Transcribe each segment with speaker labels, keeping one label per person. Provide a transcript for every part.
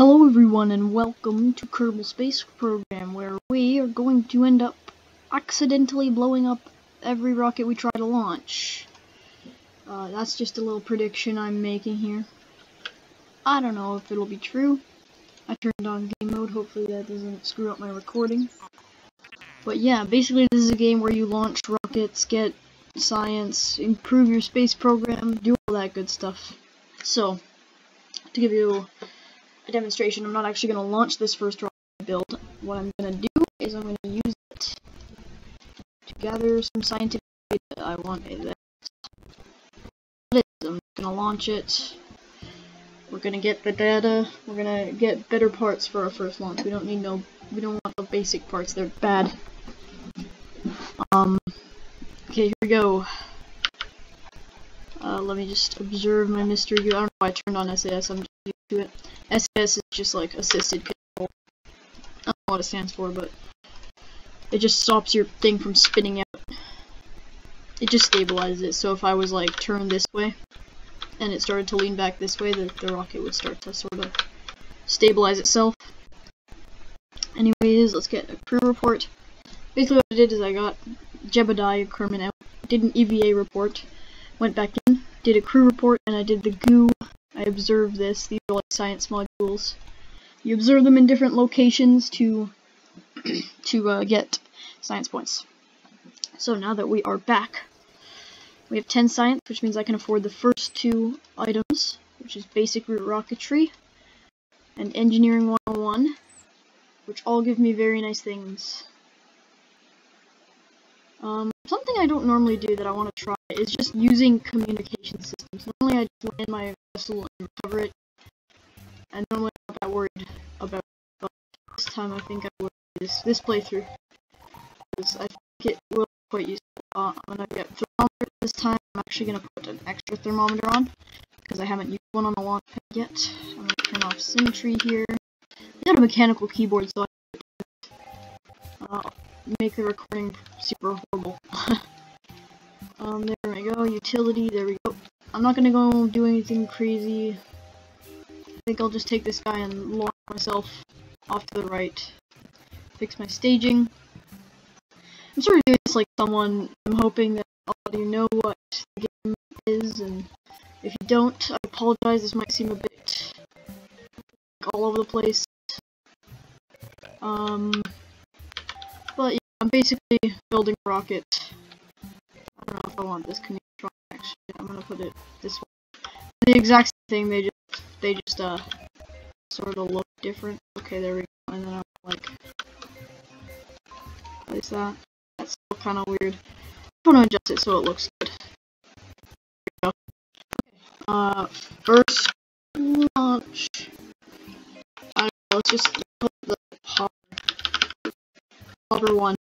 Speaker 1: Hello everyone and welcome to Kerbal Space Program, where we are going to end up accidentally blowing up every rocket we try to launch. That's just a little prediction I'm making here. I don't know if it'll be true. I turned on game mode, hopefully that doesn't screw up my recording. But yeah, basically this is a game where you launch rockets, get science, improve your space program, do all that good stuff. So, to give you a demonstration, I'm not actually going to launch this first rocket build. What I'm going to do is I'm going to use it to gather some scientific data. I want it. I'm going to launch it. We're going to get the data. We're going to get better parts for our first launch. We don't want the basic parts. They're bad. Okay, here we go. Let me just observe my mystery view. I don't know why I turned on SAS. I'm just used to it. SAS is just like assisted control. I don't know what it stands for, but it just stops your thing from spinning out. It just stabilizes it. So if I was like turned this way and it started to lean back this way, the rocket would start to sort of stabilize itself. Anyways, let's get a crew report. Basically what I did is I got Jebediah Kerman out, did an EVA report, went back in, did a crew report, and I did the goo. I observed this. These are like science modules. You observe them in different locations to get science points. So now that we are back, we have 10 science, which means I can afford the first two items, which is basic root rocketry and engineering 101, which all give me very nice things. Something I don't normally do that I want to try is just using communication systems. Normally I just land my vessel and recover it, and normally I'm not that worried about it, but this time I think I will this playthrough, because I think it will be quite useful. I'm going to get thermometer this time. I'm actually going to put an extra thermometer on, because I haven't used one on the launch pad yet. I'm going to turn off symmetry here. I got a mechanical keyboard, so I make the recording super horrible. There we go, utility, there we go. I'm not gonna go do anything crazy. I think I'll just take this guy and launch myself off to the right. Fix my staging. I'm sort of doing this like someone. I'm hoping that all of you know what the game is, and if you don't, I apologize, this might seem a bit all over the place. But yeah, I'm basically building a rocket. I don't know if I want this Kinectron, actually. I'm gonna put it this way. The exact same thing, they just sort of look different. Okay, there we go. And then I'm like, place that. That's still kind of weird. I want to adjust it so it looks good. There we go. First launch. I don't know, let's just put the hover one.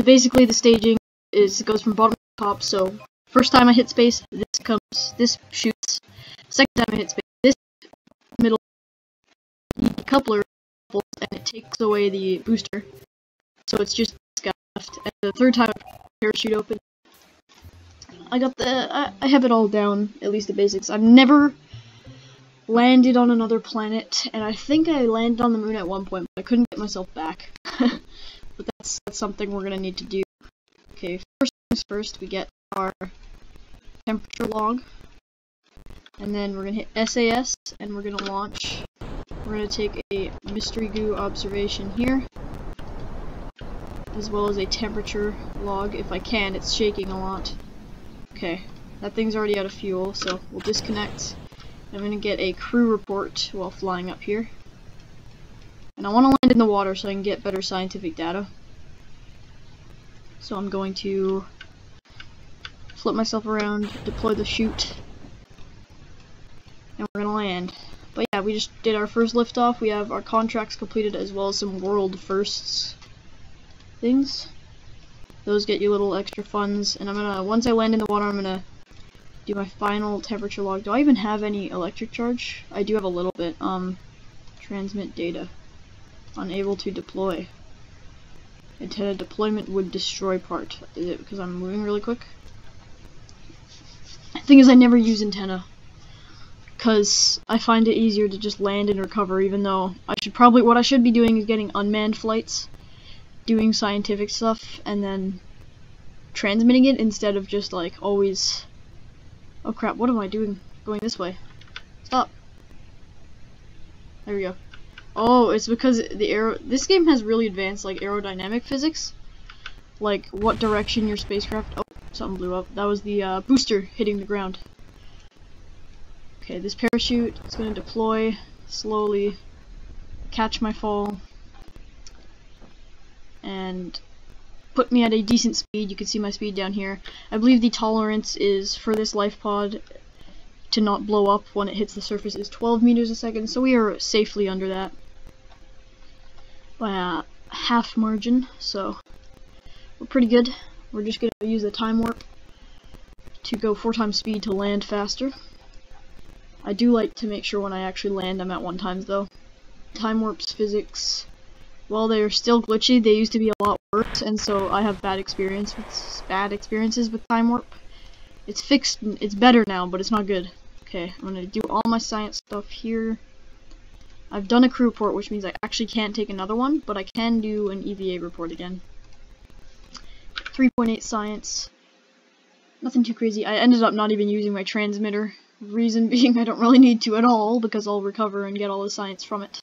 Speaker 1: Basically the staging goes from bottom to top. So first time I hit space, this shoots. Second time I hit space, this middle coupler and it takes away the booster. So it's just this guy left. And the third time I parachute open, I have it all down, at least the basics. I've never landed on another planet, and I think I landed on the moon at one point, but I couldn't get myself back. But that's something we're gonna need to do. Okay, first things first, we get our temperature log, and then we're gonna hit SAS, and we're gonna launch. We're gonna take a mystery goo observation here, as well as a temperature log. If I can, it's shaking a lot. Okay, that thing's already out of fuel, so we'll disconnect. I'm gonna get a crew report while flying up here. And I want to land in the water so I can get better scientific data. So I'm going to flip myself around, deploy the chute, and we're going to land. But yeah, we just did our first liftoff. We have our contracts completed as well as some world firsts things. Those get you little extra funds. And once I land in the water, I'm going to do my final temperature log. Do I even have any electric charge? I do have a little bit. Transmit data. Unable to deploy. Antenna deployment would destroy part. Is it because I'm moving really quick? The thing is, I never use antenna. because I find it easier to just land and recover, even though what I should be doing is getting unmanned flights, doing scientific stuff, and then transmitting it instead of just like always. Oh crap, what am I doing going this way? Stop. There we go. Oh, it's because this game has really advanced like aerodynamic physics, like what direction your spacecraft. Oh, something blew up. That was the booster hitting the ground. Okay, this parachute is going to deploy slowly, catch my fall, and put me at a decent speed. You can see my speed down here. I believe the tolerance is for this life pod to not blow up when it hits the surface is 12 meters a second, so we are safely under that by a half margin, so we're pretty good. We're just going to use the time warp to go 4 times speed to land faster. I do like to make sure when I actually land I'm at 1 times though. Time warp's physics, while they're still glitchy, they used to be a lot worse, and so I have bad experiences with time warp. It's fixed, it's better now, but it's not good. Okay, I'm gonna do all my science stuff here. I've done a crew report, which means I actually can't take another one, but I can do an EVA report again. 3.8 science. Nothing too crazy. I ended up not even using my transmitter. Reason being I don't really need to at all, because I'll recover and get all the science from it.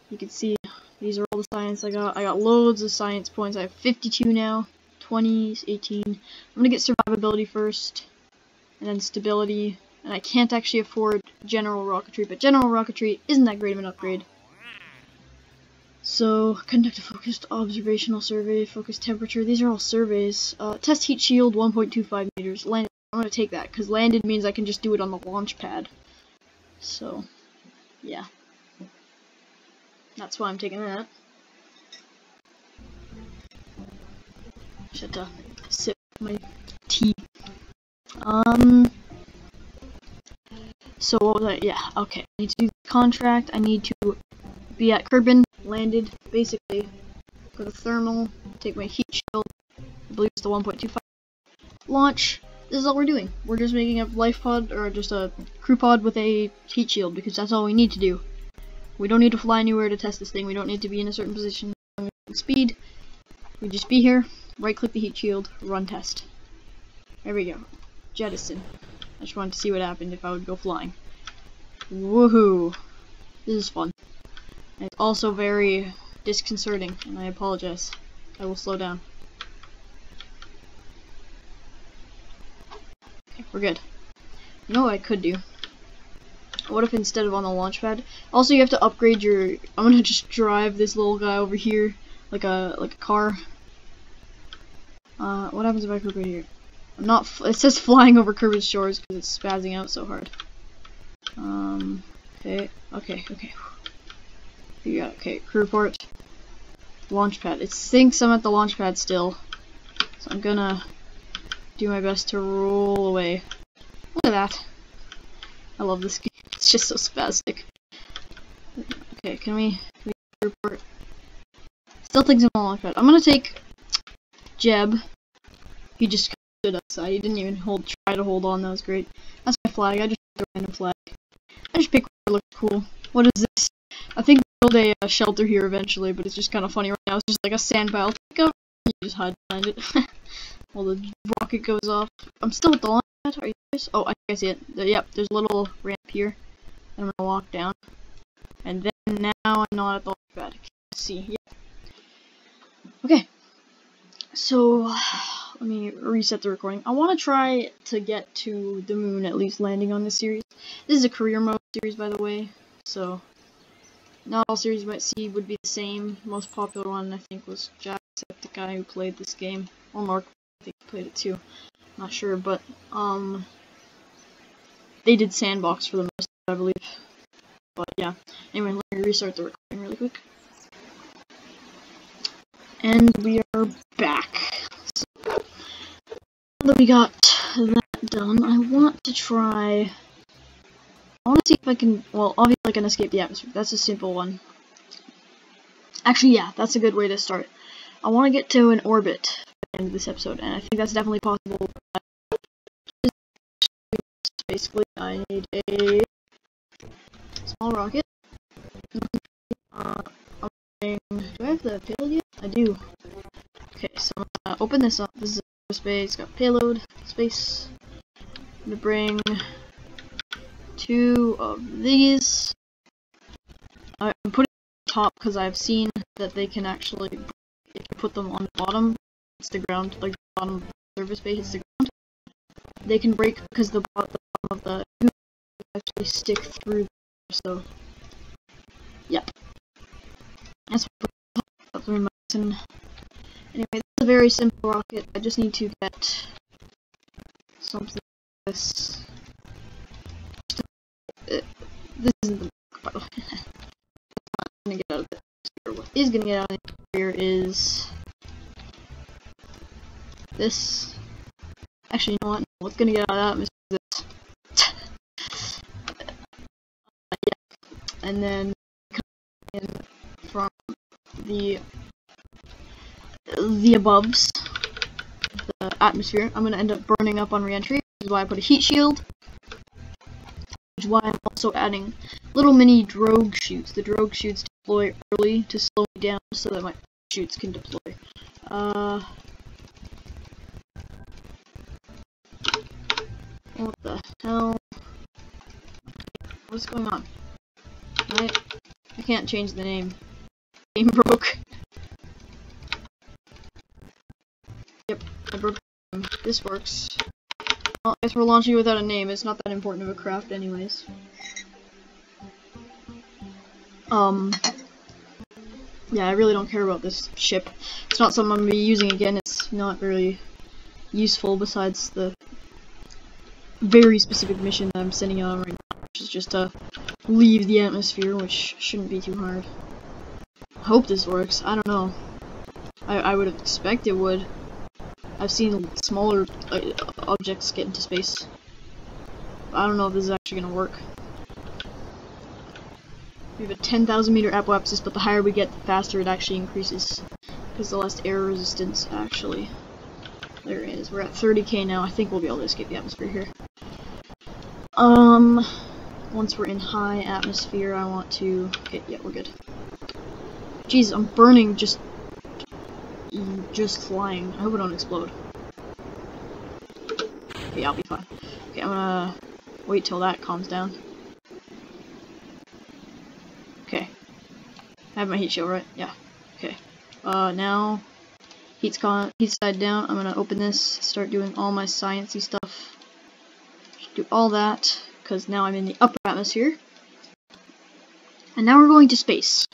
Speaker 1: You can see these are all the science I got. I got loads of science points. I have 52 now. 20, 18. I'm gonna get survivability first, and then stability. And I can't actually afford general rocketry, but general rocketry isn't that great of an upgrade. So, conduct a focused observational survey, focus temperature, these are all surveys. Test heat shield, 1.25 meters. Landed, I'm going to take that, because landed means I can just do it on the launch pad. So, yeah. That's why I'm taking that. Just have to sip my tea. So what was I? Yeah, okay. I need to do the contract, I need to be at Kerbal, landed, basically, go to thermal, take my heat shield, I believe it's the 1.25, launch. This is all we're doing. We're just making a life pod, or just a crew pod with a heat shield, because that's all we need to do. We don't need to fly anywhere to test this thing, we don't need to be in a certain position, speed. We just be here, right click the heat shield, run test. There we go. Jettison. I just wanted to see what happened if I would go flying. Woohoo! This is fun. And it's also very disconcerting, and I apologize. I will slow down. Okay, we're good. You know what I could do? What if instead of on the launch pad? Also, you have to upgrade your. I'm gonna just drive this little guy over here, like a car. What happens if I upgrade here? I'm not. It says flying over Kerbal's shores because it's spazzing out so hard. Okay. You got okay. Crew report. Launch pad. It thinks I'm at the launch pad still, so I'm gonna do my best to roll away. Look at that. I love this game. It's just so spastic. Okay, can we report? Still thinks I'm on the launch pad. I'm gonna take Jeb. He just stood outside. He didn't even try to hold on. That was great. That's my flag. I just picked a random flag. I just picked what looks cool. What is this? I think we'll build a shelter here eventually, but it's just kind of funny right now. It's just like a sand pile. Take up. You just hide behind it. While the rocket goes off. I'm still at the launch pad. Are you serious? Oh, I think I see it. Yep, there's a little ramp here. And I'm gonna walk down. And then now I'm not at the launch pad. Let's see. Yep. Okay. So let me reset the recording. I want to try to get to the moon, at least landing on this series. This is a career mode series, by the way, so not all series you might see would be the same. Most popular one, I think, was Jacksepticeye, who played this game. Or Mark, I think, played it too. Not sure, but they did Sandbox for the most, I believe. But yeah. Anyway, let me restart the recording really quick. And we are back. So, now that we got that done, I want to see if I can, well, obviously I can escape the atmosphere. That's a simple one. Actually, yeah, that's a good way to start. I want to get to an orbit at the end of this episode, and I think that's definitely possible. Basically, I need a small rocket. Do I have the payload yet? I do. Okay, so I'm gonna open this up. This is a space, got payload, space. I'm gonna bring 2 of these. I'm putting them on top because I've seen that they can actually, if you put them on the bottom, it's the ground, like the bottom surface base hits the ground, they can break because the bottom of the actually stick through, so yeah. That's what anyway, this is a very simple rocket. I just need to get something like this. This isn't the book, by the way. That's not gonna get out of the atmosphere. What is gonna get out of the atmosphere is this. Actually, you know what? What's gonna get out of the atmosphere is this. Yeah. And then coming in from the aboves, the atmosphere, I'm gonna end up burning up on re-entry, which is why I put a heat shield, which is why I'm also adding little mini drogue chutes. The drogue chutes deploy early to slow me down so that my chutes can deploy. What the hell? What's going on? I can't change the name. Game broke. Yep, I broke the name. This works. Well, I guess we're launching without a name. It's not that important of a craft anyways. Yeah, I really don't care about this ship. It's not something I'm going to be using again. It's not very useful besides the very specific mission that I'm sending out on right now, which is just to leave the atmosphere, which shouldn't be too hard. I hope this works. I don't know. I would expect it would. I've seen smaller objects get into space. I don't know if this is actually gonna work. We have a 10,000 meter apoapsis, but the higher we get, the faster it actually increases. Because the less air resistance actually. There it is. We're at 30k now. I think we'll be able to escape the atmosphere here. Once we're in high atmosphere, I want to... Okay, yeah, we're good. Jeez, I'm burning just flying. I hope I don't explode. Okay, I'll be fine. Okay, I'm gonna wait till that calms down. Okay. I have my heat shield, right? Yeah. Okay. Now heat's died down. I'm gonna open this, start doing all my sciencey stuff. Do all that, because now I'm in the upper atmosphere. And now we're going to space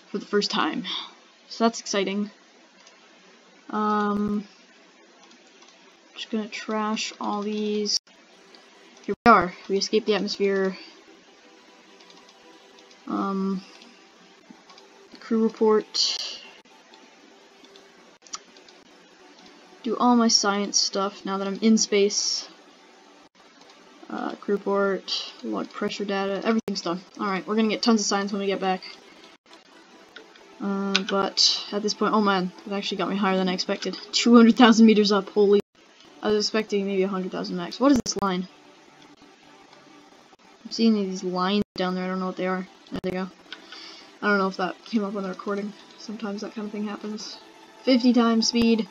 Speaker 1: for the first time. So that's exciting. Just gonna trash all these. Here we are. We escaped the atmosphere. Crew report. Do all my science stuff now that I'm in space. Crew report, log pressure data, everything's done. Alright, we're gonna get tons of science when we get back. But at this point, oh man, it actually got me higher than I expected. 200,000 meters up, holy. I was expecting maybe 100,000 max. What is this line? I'm seeing these lines down there, I don't know what they are. There they go. I don't know if that came up on the recording. Sometimes that kind of thing happens. 50 times speed.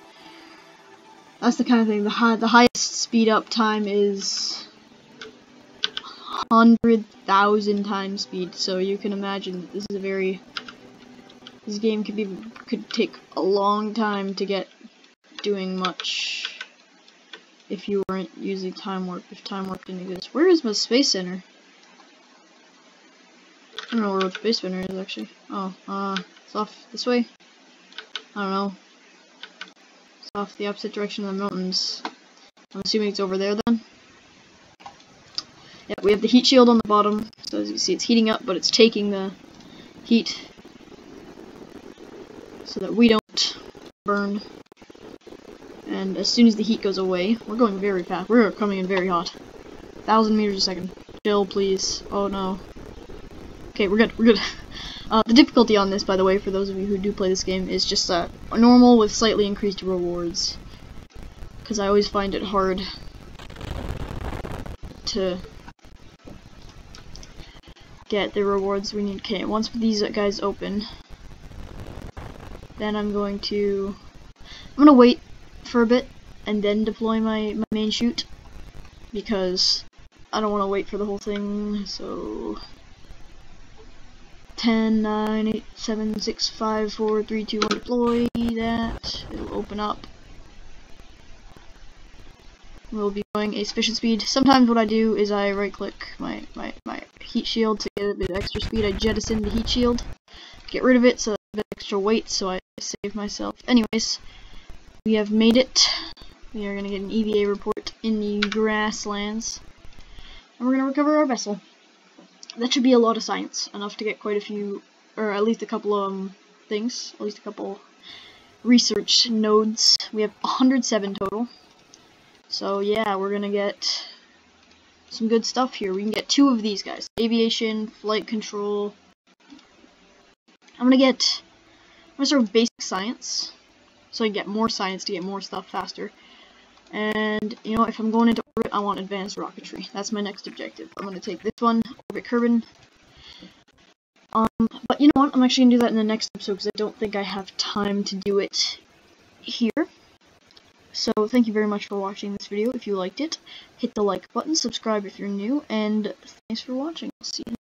Speaker 1: That's the kind of thing. The highest speed up time is 100,000 times speed. So you can imagine this is a very... This game could take a long time to get doing much if you weren't using time warp. If time warp didn't exist. Where is my space center? I don't know where the space center is actually. Oh, it's off this way. I don't know. It's off the opposite direction of the mountains. I'm assuming it's over there then. Yeah, we have the heat shield on the bottom. So as you see, it's heating up, but it's taking the heat so that we don't burn. And as soon as the heat goes away, we're going very fast. We're coming in very hot. 1,000 meters a second. Chill, please. Oh no. Okay, we're good. We're good. The difficulty on this, by the way, for those of you who do play this game, is just normal with slightly increased rewards. Because I always find it hard to get the rewards we need. Okay, once these guys open, then I'm gonna wait for a bit and then deploy my main chute, because I don't want to wait for the whole thing. So 10, 9, 8, 7, 6, 5, 4, 3, 2, 1, deploy that. It'll open up. We'll be going a sufficient speed. Sometimes what I do is I right click my heat shield to get a bit extra speed. I jettison the heat shield, get rid of it so a bit extra weight, so I save myself. Anyways, we have made it. We are going to get an EVA report in the grasslands, and we're going to recover our vessel. That should be a lot of science, enough to get quite a few, or at least a couple of things, at least a couple research nodes. We have 107 total. So yeah, we're gonna get some good stuff here. We can get 2 of these guys. Aviation, flight control. I'm gonna start with basic science, so I get more science to get more stuff faster. And you know, if I'm going into orbit, I want advanced rocketry. That's my next objective. I'm gonna take this one, orbit Kerbal. But you know what? I'm actually gonna do that in the next episode because I don't think I have time to do it here. So thank you very much for watching this video. If you liked it, hit the like button, subscribe if you're new, and thanks for watching. I'll see you next time.